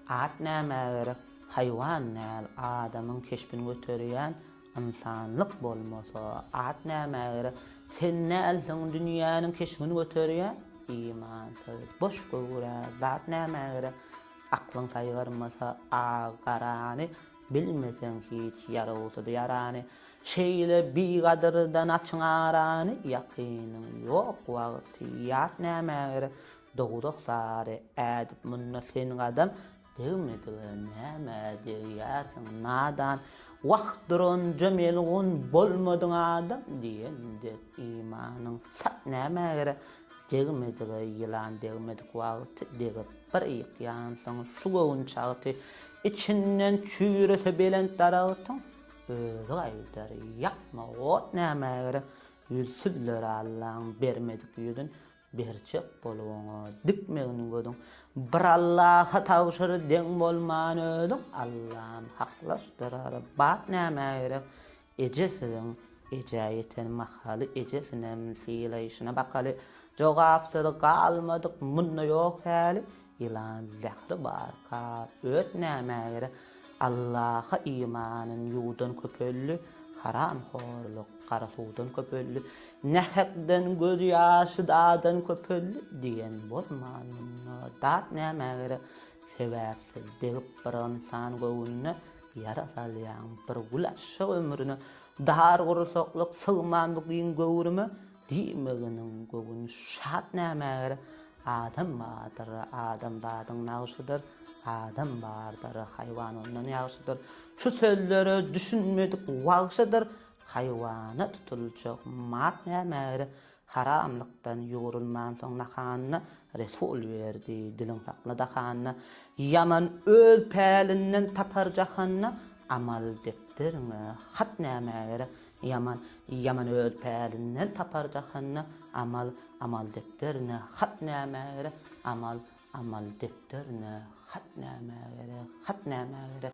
at näme haywan näl adamyň keşbini göterýän insanlyk bolmasa at näme sen näliň dünýäniň keşbini göterýän iman boş gowra zat näme aklyň saýgarmasa agarany bilmesen hiç ýarawsy ýarany şeýle bir gadyrdan açňarany ýakynyň ýok wagty ýat näme dogudok sary ädip munna sen adam degmedi näme diýärsiň nadan wagtdyron jemelgun bolmadyň adam diýende imanyň sat näme degmedi ýylan degmedi wagty degip bir ýansyň şu gowun çagty içinden çüýrese belen daragyň özü gaýdar ýapma ot näme yüzsüzler Allah'ın bermedik ýüzün berçek bolýaňy dikmegini gödüň bir Allah'a tawşyry deň bolman ödüň Allah'ım haklaşdyrar bat näme ejesiň ejayeten mahaly ejesinem sileýşine bakaly jogapsyz galmadyk munna ýok häli ilan zähri barka öt näme Allah'a imanın ýuwdan köpelli haram horluk garasudan köpelli nähekden göz ýaşy dadan köpelli diýen bolman dat näme sebäpsiz degip bir insan gowuny yarasalýan bir gulaşy ömrüni dar gursaklyk sygmandyk gowurmy diýmeginiň gowuny şat näme adam badyr adam dadyň nagyşydyr adam bardyr haýwan ondan ýagşydyr şu sözleri düşünmedik wagşydyr haýwana tutuljak mat näme haramlykdan ýurulman soň nahanyna resul berdi diliň saklada hanyna ýaman öz pälinden tapar jahanna amal depterine hat näme yaman öz pälinden tapar jahanna amal depterine hat näme amal depterine hat näme